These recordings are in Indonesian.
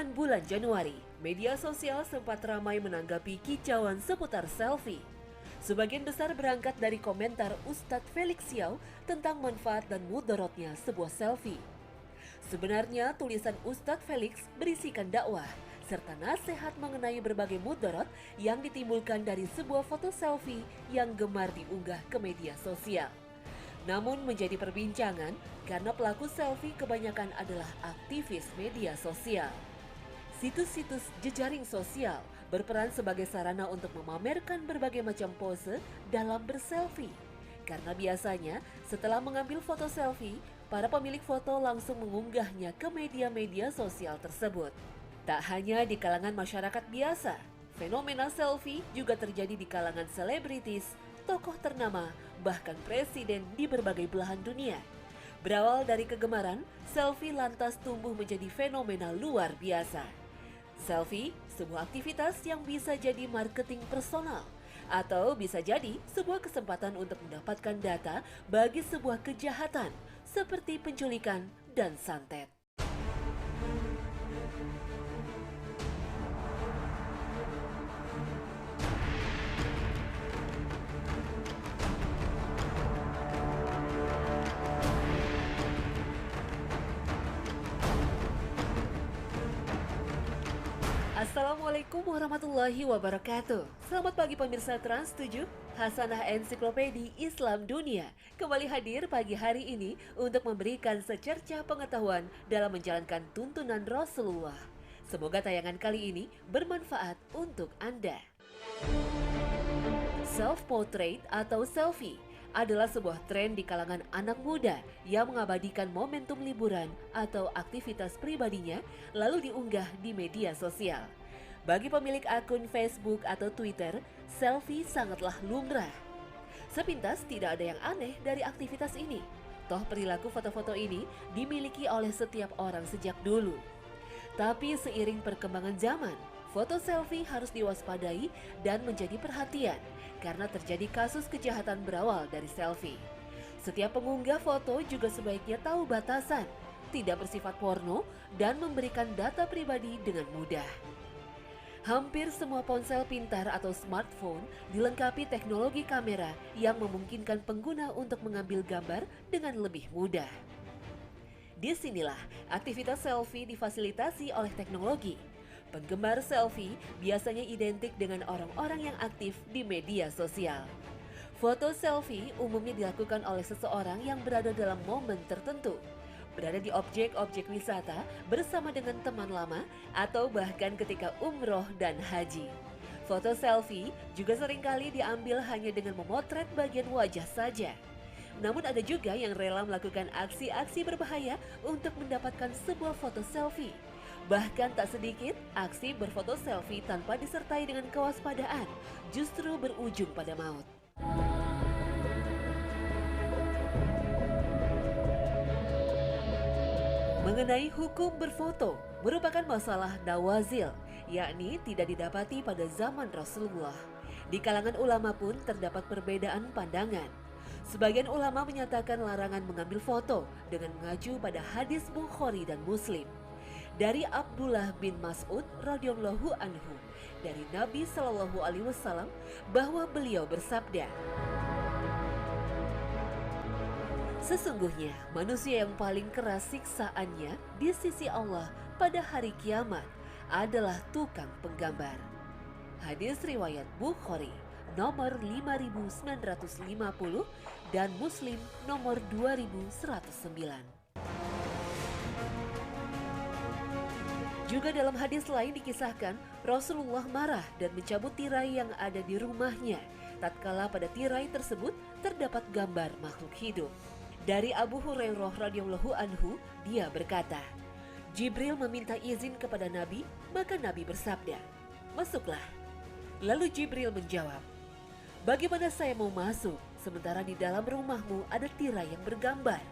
Pertengahan bulan Januari, media sosial sempat ramai menanggapi kicauan seputar selfie. Sebagian besar berangkat dari komentar Ustadz Felix Xiao tentang manfaat dan mudaratnya sebuah selfie. Sebenarnya tulisan Ustadz Felix berisikan dakwah serta nasihat mengenai berbagai mudarat yang ditimbulkan dari sebuah foto selfie yang gemar diunggah ke media sosial. Namun menjadi perbincangan karena pelaku selfie kebanyakan adalah aktivis media sosial. Situs-situs jejaring sosial berperan sebagai sarana untuk memamerkan berbagai macam pose dalam berselfie. Karena biasanya setelah mengambil foto selfie, para pemilik foto langsung mengunggahnya ke media-media sosial tersebut. Tak hanya di kalangan masyarakat biasa, fenomena selfie juga terjadi di kalangan selebritis, tokoh ternama, bahkan presiden di berbagai belahan dunia. Berawal dari kegemaran, selfie lantas tumbuh menjadi fenomena luar biasa. Selfie, sebuah aktivitas yang bisa jadi marketing personal, atau bisa jadi sebuah kesempatan untuk mendapatkan data bagi sebuah kejahatan, seperti penculikan dan santet. Assalamualaikum warahmatullahi wabarakatuh. Selamat pagi pemirsa Trans 7, Hasanah Ensiklopedi Islam Dunia kembali hadir pagi hari ini untuk memberikan secercah pengetahuan dalam menjalankan tuntunan Rasulullah. Semoga tayangan kali ini bermanfaat untuk Anda. Self-portrait atau selfie adalah sebuah tren di kalangan anak muda yang mengabadikan momentum liburan atau aktivitas pribadinya lalu diunggah di media sosial. Bagi pemilik akun Facebook atau Twitter, selfie sangatlah lumrah. Sepintas tidak ada yang aneh dari aktivitas ini. Toh perilaku foto-foto ini dimiliki oleh setiap orang sejak dulu. Tapi seiring perkembangan zaman, foto selfie harus diwaspadai dan menjadi perhatian karena terjadi kasus kejahatan berawal dari selfie. Setiap pengunggah foto juga sebaiknya tahu batasan, tidak bersifat porno, dan memberikan data pribadi dengan mudah. Hampir semua ponsel pintar atau smartphone dilengkapi teknologi kamera yang memungkinkan pengguna untuk mengambil gambar dengan lebih mudah. Disinilah aktivitas selfie difasilitasi oleh teknologi. Penggemar selfie biasanya identik dengan orang-orang yang aktif di media sosial. Foto selfie umumnya dilakukan oleh seseorang yang berada dalam momen tertentu, berada di objek-objek wisata bersama dengan teman lama, atau bahkan ketika umroh dan haji. Foto selfie juga seringkali diambil hanya dengan memotret bagian wajah saja. Namun ada juga yang rela melakukan aksi-aksi berbahaya untuk mendapatkan sebuah foto selfie. Bahkan tak sedikit aksi berfoto selfie tanpa disertai dengan kewaspadaan justru berujung pada maut. Mengenai hukum berfoto merupakan masalah nawazil, yakni tidak didapati pada zaman Rasulullah. Di kalangan ulama pun terdapat perbedaan pandangan. Sebagian ulama menyatakan larangan mengambil foto dengan mengacu pada hadis Bukhari dan Muslim. Dari Abdullah bin Mas'ud radhiyallahu anhu dari Nabi Shallallahu alaihi wasallam bahwa beliau bersabda, "Sesungguhnya manusia yang paling keras siksaannya di sisi Allah pada hari kiamat adalah tukang penggambar." Hadis riwayat Bukhari nomor 5950 dan Muslim nomor 2109. Juga dalam hadis lain dikisahkan Rasulullah marah dan mencabut tirai yang ada di rumahnya tatkala pada tirai tersebut terdapat gambar makhluk hidup. Dari Abu Hurairah radhiyallahu anhu, dia berkata, Jibril meminta izin kepada Nabi, maka Nabi bersabda, "Masuklah." Lalu Jibril menjawab, "Bagaimana saya mau masuk sementara di dalam rumahmu ada tirai yang bergambar?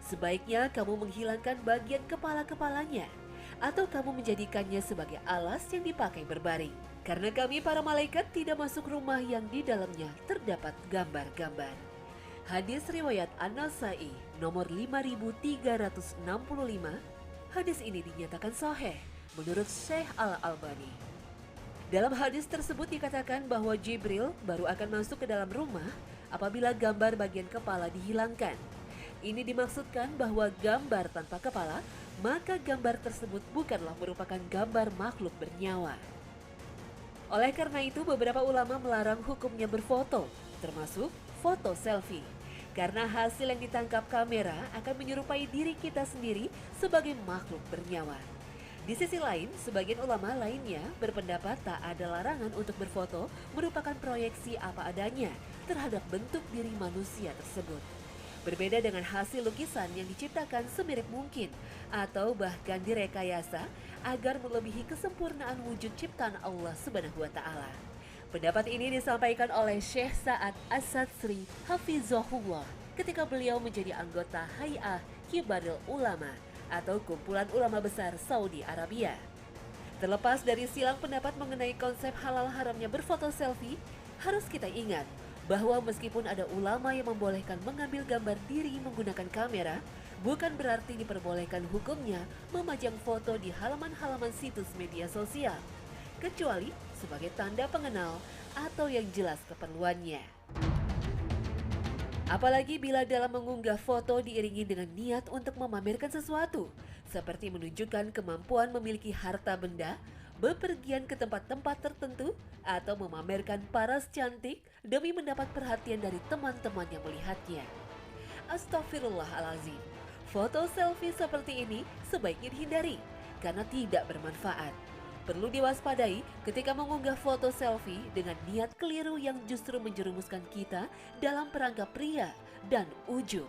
Sebaiknya kamu menghilangkan bagian kepala-kepalanya, atau kamu menjadikannya sebagai alas yang dipakai berbaring. Karena kami para malaikat tidak masuk rumah yang di dalamnya terdapat gambar-gambar." Hadis riwayat An-Nasai nomor 5365. Hadis ini dinyatakan sahih menurut Syekh Al-Albani. Dalam hadis tersebut dikatakan bahwa Jibril baru akan masuk ke dalam rumah apabila gambar bagian kepala dihilangkan. Ini dimaksudkan bahwa gambar tanpa kepala, maka gambar tersebut bukanlah merupakan gambar makhluk bernyawa. Oleh karena itu, beberapa ulama melarang hukumnya berfoto, termasuk foto selfie. Karena hasil yang ditangkap kamera akan menyerupai diri kita sendiri sebagai makhluk bernyawa. Di sisi lain, sebagian ulama lainnya berpendapat tak ada larangan untuk berfoto merupakan proyeksi apa adanya terhadap bentuk diri manusia tersebut. Berbeda dengan hasil lukisan yang diciptakan semirip mungkin atau bahkan direkayasa agar melebihi kesempurnaan wujud ciptaan Allah Subhanahu wa taala. Pendapat ini disampaikan oleh Syekh Sa'ad As-Satsri Hafizahullah ketika beliau menjadi anggota Hay'ah Kibarul Ulama atau kumpulan ulama besar Saudi Arabia. Terlepas dari silang pendapat mengenai konsep halal haramnya berfoto selfie, harus kita ingat bahwa meskipun ada ulama yang membolehkan mengambil gambar diri menggunakan kamera, bukan berarti diperbolehkan hukumnya memajang foto di halaman-halaman situs media sosial, kecuali sebagai tanda pengenal atau yang jelas keperluannya. Apalagi bila dalam mengunggah foto diiringi dengan niat untuk memamerkan sesuatu, seperti menunjukkan kemampuan memiliki harta benda, bepergian ke tempat-tempat tertentu, atau memamerkan paras cantik demi mendapat perhatian dari teman-teman yang melihatnya. Astaghfirullahalazim. Foto selfie seperti ini sebaiknya dihindari karena tidak bermanfaat. Perlu diwaspadai ketika mengunggah foto selfie dengan niat keliru yang justru menjerumuskan kita dalam perangkap ria dan ujub.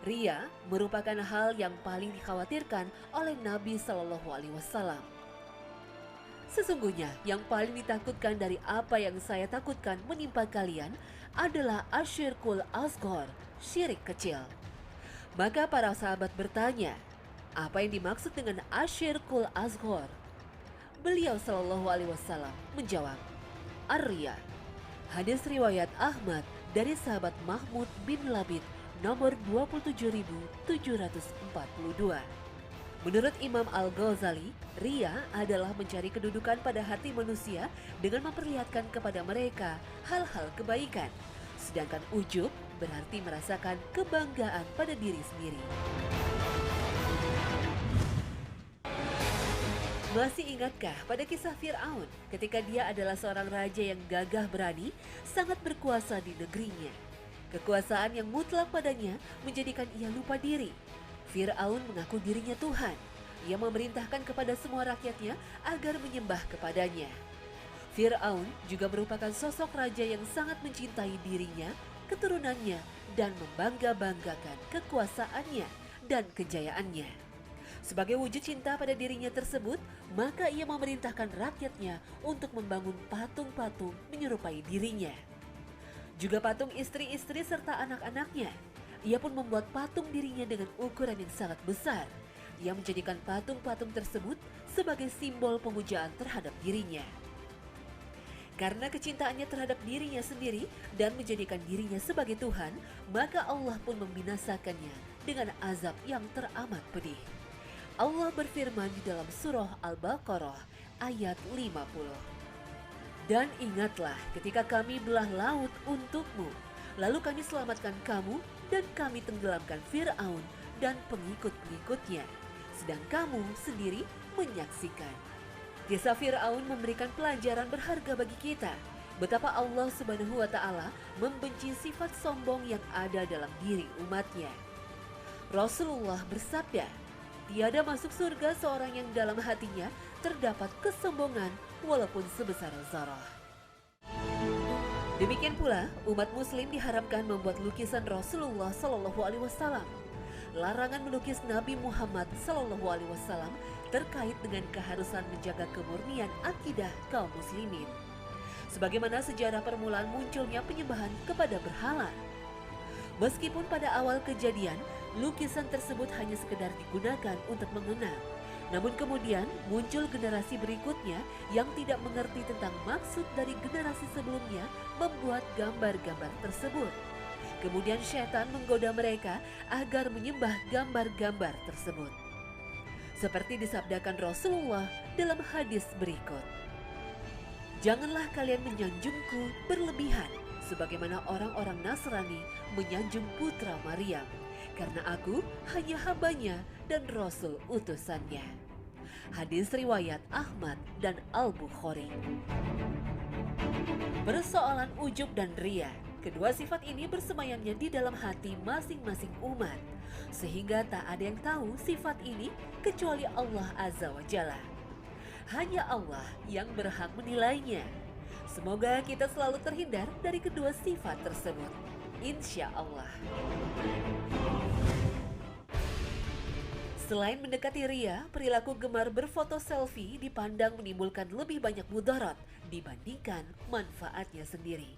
Ria merupakan hal yang paling dikhawatirkan oleh Nabi Shallallahu Alaihi Wasallam. Sesungguhnya yang paling ditakutkan dari apa yang saya takutkan menimpa kalian adalah asyirkul asghar, syirik kecil. Maka para sahabat bertanya, apa yang dimaksud dengan asyirkul asghar? Beliau Shallallahu Alaihi Wasallam menjawab, Ar-Riya. Hadis riwayat Ahmad dari sahabat Mahmud bin Labid nomor 27.742. Menurut Imam Al-Ghazali, Riya adalah mencari kedudukan pada hati manusia dengan memperlihatkan kepada mereka hal-hal kebaikan. Sedangkan ujub berarti merasakan kebanggaan pada diri sendiri. Masih ingatkah pada kisah Fir'aun ketika dia adalah seorang raja yang gagah berani, sangat berkuasa di negerinya. Kekuasaan yang mutlak padanya menjadikan ia lupa diri. Fir'aun mengaku dirinya Tuhan. Ia memerintahkan kepada semua rakyatnya agar menyembah kepadanya. Fir'aun juga merupakan sosok raja yang sangat mencintai dirinya, keturunannya, dan membangga-banggakan kekuasaannya dan kejayaannya. Sebagai wujud cinta pada dirinya tersebut, maka ia memerintahkan rakyatnya untuk membangun patung-patung menyerupai dirinya. Juga patung istri-istri serta anak-anaknya. Ia pun membuat patung dirinya dengan ukuran yang sangat besar. Ia menjadikan patung-patung tersebut sebagai simbol pemujaan terhadap dirinya. Karena kecintaannya terhadap dirinya sendiri dan menjadikan dirinya sebagai Tuhan, maka Allah pun membinasakannya dengan azab yang teramat pedih. Allah berfirman di dalam surah Al-Baqarah ayat 50. Dan ingatlah ketika kami belah laut untukmu, lalu kami selamatkan kamu dan kami tenggelamkan Fir'aun dan pengikut-pengikutnya, sedang kamu sendiri menyaksikan. Kisah Fir'aun memberikan pelajaran berharga bagi kita, betapa Allah Subhanahu wa Ta'ala membenci sifat sombong yang ada dalam diri umatnya. Rasulullah bersabda, tiada masuk surga seorang yang dalam hatinya terdapat kesombongan walaupun sebesar zarah. Demikian pula, umat muslim diharamkan membuat lukisan Rasulullah Shallallahu Alaihi Wasallam. Larangan melukis Nabi Muhammad Shallallahu Alaihi Wasallam terkait dengan keharusan menjaga kemurnian akidah kaum muslimin. Sebagaimana sejarah permulaan munculnya penyembahan kepada berhala. Meskipun pada awal kejadian, lukisan tersebut hanya sekedar digunakan untuk mengenang. Namun kemudian muncul generasi berikutnya yang tidak mengerti tentang maksud dari generasi sebelumnya membuat gambar-gambar tersebut. Kemudian syaitan menggoda mereka agar menyembah gambar-gambar tersebut. Seperti disabdakan Rasulullah dalam hadis berikut. Janganlah kalian menyanjungku berlebihan sebagaimana orang-orang Nasrani menyanjung putra Maryam, karena aku hanya hambanya dan rasul utusannya. Hadis riwayat Ahmad dan Al-Bukhari. Persoalan ujub dan ria, kedua sifat ini bersemayamnya di dalam hati masing-masing umat, sehingga tak ada yang tahu sifat ini kecuali Allah Azza wa Jalla. Hanya Allah yang berhak menilainya. Semoga kita selalu terhindar dari kedua sifat tersebut, insya Allah. Selain mendekati ria, perilaku gemar berfoto selfie dipandang menimbulkan lebih banyak mudarat dibandingkan manfaatnya sendiri.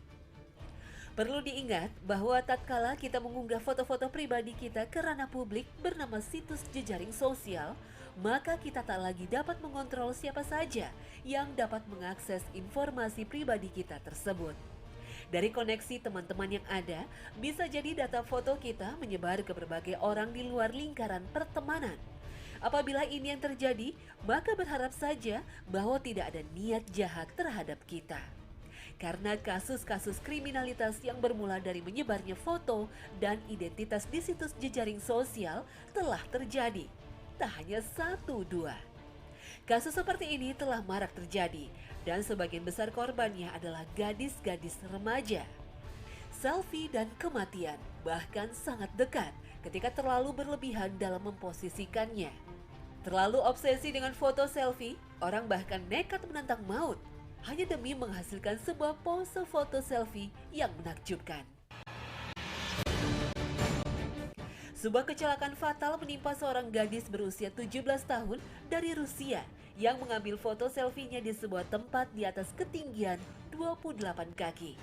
Perlu diingat bahwa tatkala kita mengunggah foto-foto pribadi kita ke ranah publik bernama situs jejaring sosial, maka kita tak lagi dapat mengontrol siapa saja yang dapat mengakses informasi pribadi kita tersebut. Dari koneksi teman-teman yang ada, bisa jadi data foto kita menyebar ke berbagai orang di luar lingkaran pertemanan. Apabila ini yang terjadi, maka berharap saja bahwa tidak ada niat jahat terhadap kita. Karena kasus-kasus kriminalitas yang bermula dari menyebarnya foto dan identitas di situs jejaring sosial telah terjadi. Tak hanya 1-2. Kasus seperti ini telah marak terjadi dan sebagian besar korbannya adalah gadis-gadis remaja. Selfie dan kematian bahkan sangat dekat ketika terlalu berlebihan dalam memposisikannya. Terlalu obsesi dengan foto selfie, orang bahkan nekat menantang maut hanya demi menghasilkan sebuah pose foto selfie yang menakjubkan. Sebuah kecelakaan fatal menimpa seorang gadis berusia 17 tahun dari Rusia yang mengambil foto selfie-nya di sebuah tempat di atas ketinggian 28 kaki.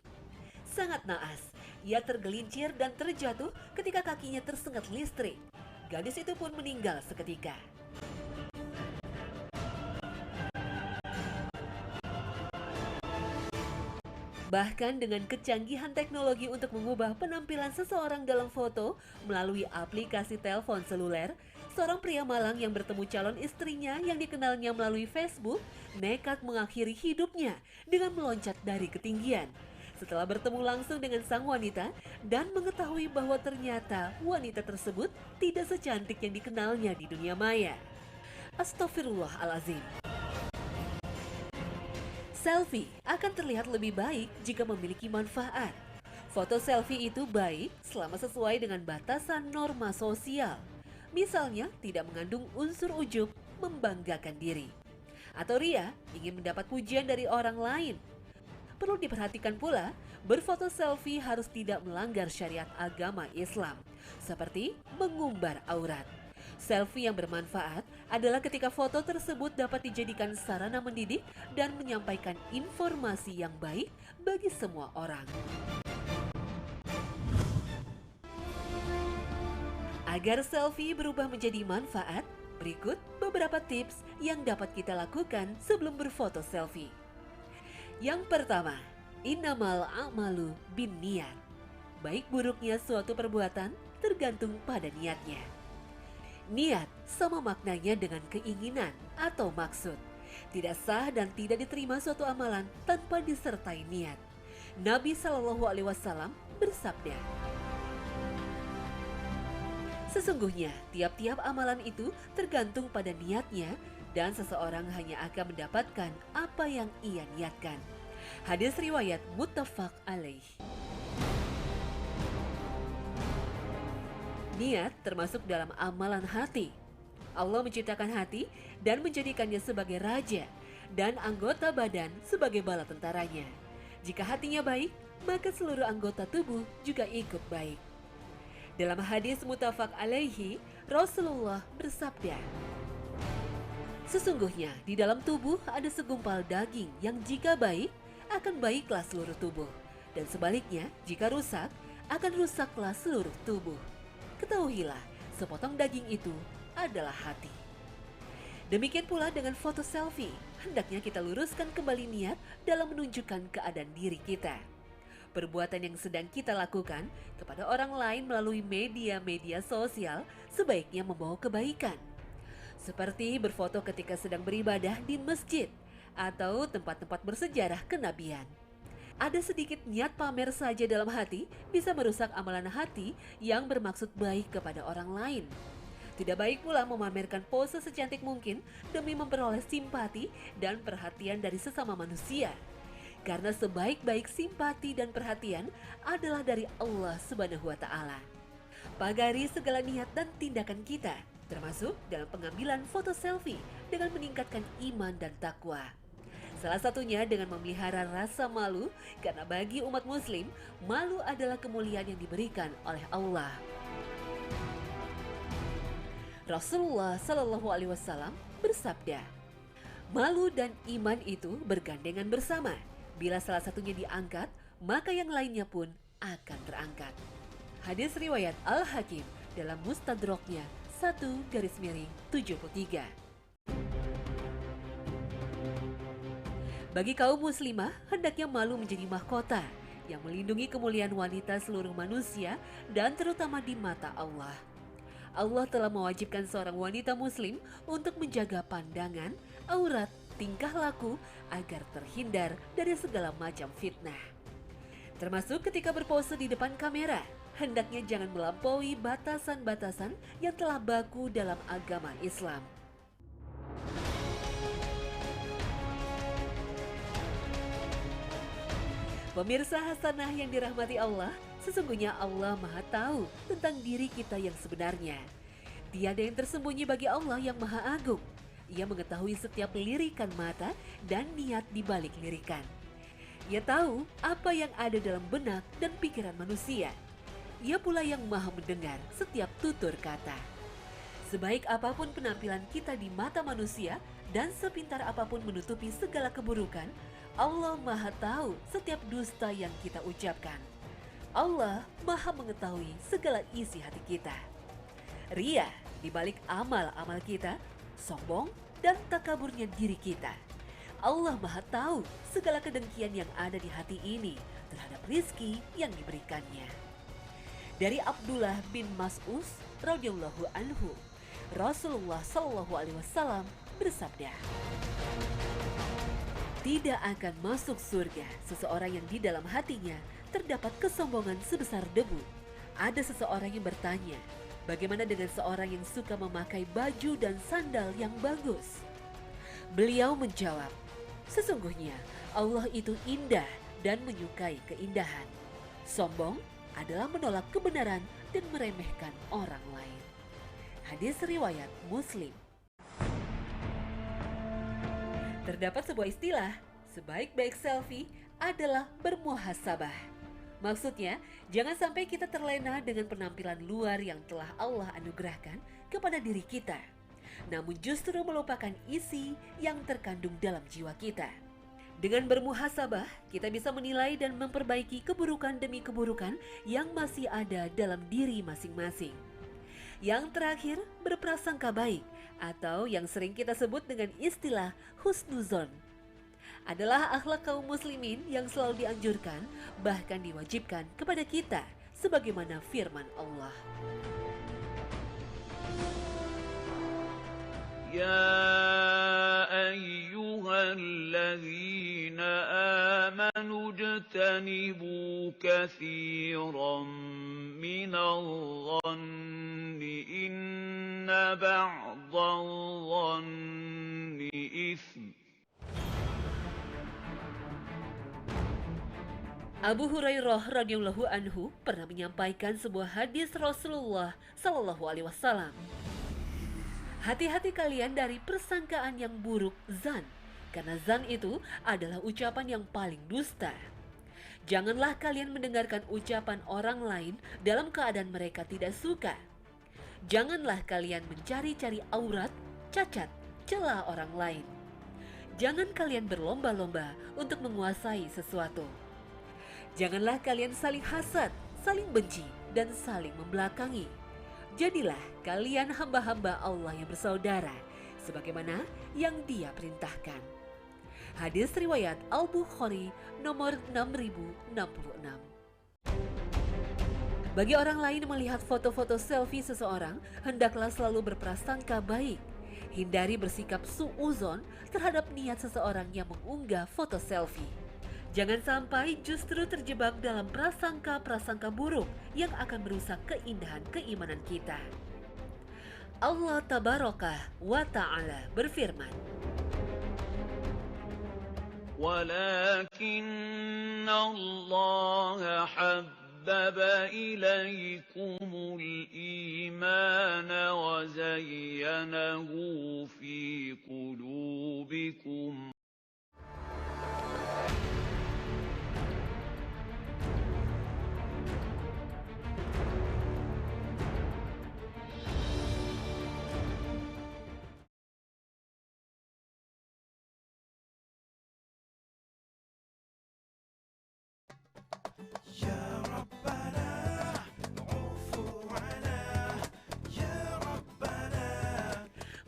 Sangat naas, ia tergelincir dan terjatuh ketika kakinya tersengat listrik. Gadis itu pun meninggal seketika. Bahkan dengan kecanggihan teknologi untuk mengubah penampilan seseorang dalam foto melalui aplikasi telepon seluler, seorang pria Malang yang bertemu calon istrinya yang dikenalnya melalui Facebook nekat mengakhiri hidupnya dengan meloncat dari ketinggian. Setelah bertemu langsung dengan sang wanita dan mengetahui bahwa ternyata wanita tersebut tidak secantik yang dikenalnya di dunia maya. Astaghfirullahalazim. Selfie akan terlihat lebih baik jika memiliki manfaat. Foto selfie itu baik selama sesuai dengan batasan norma sosial. Misalnya tidak mengandung unsur ujub, membanggakan diri. Atau ria, ingin mendapat pujian dari orang lain. Perlu diperhatikan pula, berfoto selfie harus tidak melanggar syariat agama Islam, seperti mengumbar aurat. Selfie yang bermanfaat adalah ketika foto tersebut dapat dijadikan sarana mendidik dan menyampaikan informasi yang baik bagi semua orang. Agar selfie berubah menjadi manfaat, berikut beberapa tips yang dapat kita lakukan sebelum berfoto selfie. Yang pertama, innamal a'malu binniyat. Baik buruknya suatu perbuatan tergantung pada niatnya. Niat sama maknanya dengan keinginan atau maksud. Tidak sah dan tidak diterima suatu amalan tanpa disertai niat. Nabi SAW bersabda, sesungguhnya tiap-tiap amalan itu tergantung pada niatnya dan seseorang hanya akan mendapatkan apa yang ia niatkan. Hadis riwayat muttafaq alaih. Niat termasuk dalam amalan hati. Allah menciptakan hati dan menjadikannya sebagai raja dan anggota badan sebagai bala tentaranya. Jika hatinya baik, maka seluruh anggota tubuh juga ikut baik. Dalam hadis muttafaq alaihi, Rasulullah bersabda, sesungguhnya di dalam tubuh ada segumpal daging yang jika baik, akan baiklah seluruh tubuh. Dan sebaliknya, jika rusak, akan rusaklah seluruh tubuh. Ketahuilah, sepotong daging itu adalah hati. Demikian pula dengan foto selfie, hendaknya kita luruskan kembali niat dalam menunjukkan keadaan diri kita. Perbuatan yang sedang kita lakukan kepada orang lain melalui media-media sosial sebaiknya membawa kebaikan. seperti berfoto ketika sedang beribadah di masjid atau tempat-tempat bersejarah kenabian. Ada sedikit niat pamer saja dalam hati bisa merusak amalan hati yang bermaksud baik kepada orang lain. Tidak baik pula memamerkan pose secantik mungkin demi memperoleh simpati dan perhatian dari sesama manusia. Karena sebaik-baik simpati dan perhatian adalah dari Allah Subhanahu wa Ta'ala. Pagari segala niat dan tindakan kita, termasuk dalam pengambilan foto selfie dengan meningkatkan iman dan takwa. Salah satunya dengan memelihara rasa malu, karena bagi umat muslim, malu adalah kemuliaan yang diberikan oleh Allah. Rasulullah Shallallahu Alaihi Wasallam bersabda, malu dan iman itu bergandengan bersama. Bila salah satunya diangkat, maka yang lainnya pun akan terangkat. Hadis riwayat Al-Hakim dalam Mustadraknya 1/73. Bagi kaum muslimah, hendaknya malu menjadi mahkota yang melindungi kemuliaan wanita seluruh manusia dan terutama di mata Allah. Allah telah mewajibkan seorang wanita muslim untuk menjaga pandangan, aurat, tingkah laku agar terhindar dari segala macam fitnah. Termasuk ketika berpose di depan kamera, hendaknya jangan melampaui batasan-batasan yang telah baku dalam agama Islam. Pemirsa Hasanah yang dirahmati Allah, sesungguhnya Allah Maha Tahu tentang diri kita yang sebenarnya. Tiada yang tersembunyi bagi Allah yang Maha Agung. Ia mengetahui setiap lirikan mata dan niat di balik lirikan. Ia tahu apa yang ada dalam benak dan pikiran manusia. Ia pula yang Maha mendengar setiap tutur kata. Sebaik apapun penampilan kita di mata manusia dan sepintar apapun menutupi segala keburukan, Allah Maha tahu setiap dusta yang kita ucapkan. Allah Maha mengetahui segala isi hati kita. Ria di balik amal-amal kita, sombong dan takaburnya diri kita. Allah Maha tahu segala kedengkian yang ada di hati ini terhadap rizki yang diberikannya. Dari Abdullah bin Mas'ud radhiyallahu anhu, Rasulullah Shallallahu Alaihi Wasallam bersabda, tidak akan masuk surga seseorang yang di dalam hatinya terdapat kesombongan sebesar debu. Ada seseorang yang bertanya, bagaimana dengan seorang yang suka memakai baju dan sandal yang bagus? Beliau menjawab, sesungguhnya Allah itu indah dan menyukai keindahan. Sombong adalah menolak kebenaran dan meremehkan orang lain. Hadis riwayat Muslim. Terdapat sebuah istilah, sebaik-baik selfie adalah bermuhasabah. Maksudnya, jangan sampai kita terlena dengan penampilan luar yang telah Allah anugerahkan kepada diri kita, namun justru melupakan isi yang terkandung dalam jiwa kita. Dengan bermuhasabah, kita bisa menilai dan memperbaiki keburukan demi keburukan yang masih ada dalam diri masing-masing. Yang terakhir, berprasangka baik, atau yang sering kita sebut dengan istilah husnuzon, adalah akhlak kaum muslimin yang selalu dianjurkan, bahkan diwajibkan kepada kita, sebagaimana firman Allah. Ya ayyuhalladzina amanu ijtanibu katsiran minadh-dhanni inna ba'dadh-dhanni itsm. Abu Hurairah radhiyallahu anhu pernah menyampaikan sebuah hadis Rasulullah Shallallahu Alaihi Wasallam. Hati-hati kalian dari persangkaan yang buruk zan, karena zan itu adalah ucapan yang paling dusta. Janganlah kalian mendengarkan ucapan orang lain dalam keadaan mereka tidak suka. Janganlah kalian mencari-cari aurat, cacat, celah orang lain. Jangan kalian berlomba-lomba untuk menguasai sesuatu. Janganlah kalian saling hasad, saling benci, dan saling membelakangi. Jadilah kalian hamba-hamba Allah yang bersaudara, sebagaimana yang Dia perintahkan. Hadis riwayat Al-Bukhari nomor 6066. Bagi orang lain melihat foto-foto selfie seseorang, hendaklah selalu berprasangka baik. Hindari bersikap suuzon terhadap niat seseorang yang mengunggah foto selfie. Jangan sampai justru terjebak dalam prasangka-prasangka buruk yang akan merusak keindahan keimanan kita. Allah Tabaraka wa Ta'ala berfirman, ولكن الله حبب إليكم الإيمان وزينه في قلوبكم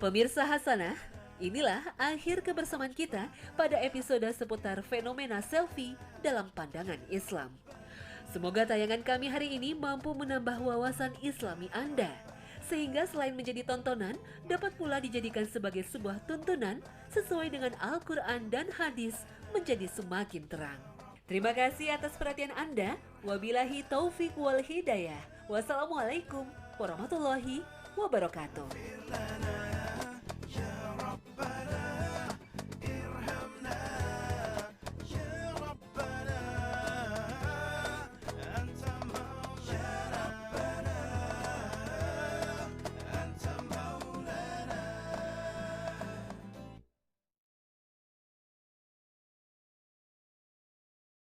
Pemirsa Hasanah, inilah akhir kebersamaan kita pada episode seputar fenomena selfie dalam pandangan Islam. Semoga tayangan kami hari ini mampu menambah wawasan Islami Anda, sehingga selain menjadi tontonan, dapat pula dijadikan sebagai sebuah tuntunan sesuai dengan Al-Quran dan hadis menjadi semakin terang. Terima kasih atas perhatian Anda. Wabillahi taufiq wal hidayah. Wassalamualaikum warahmatullahi wabarakatuh.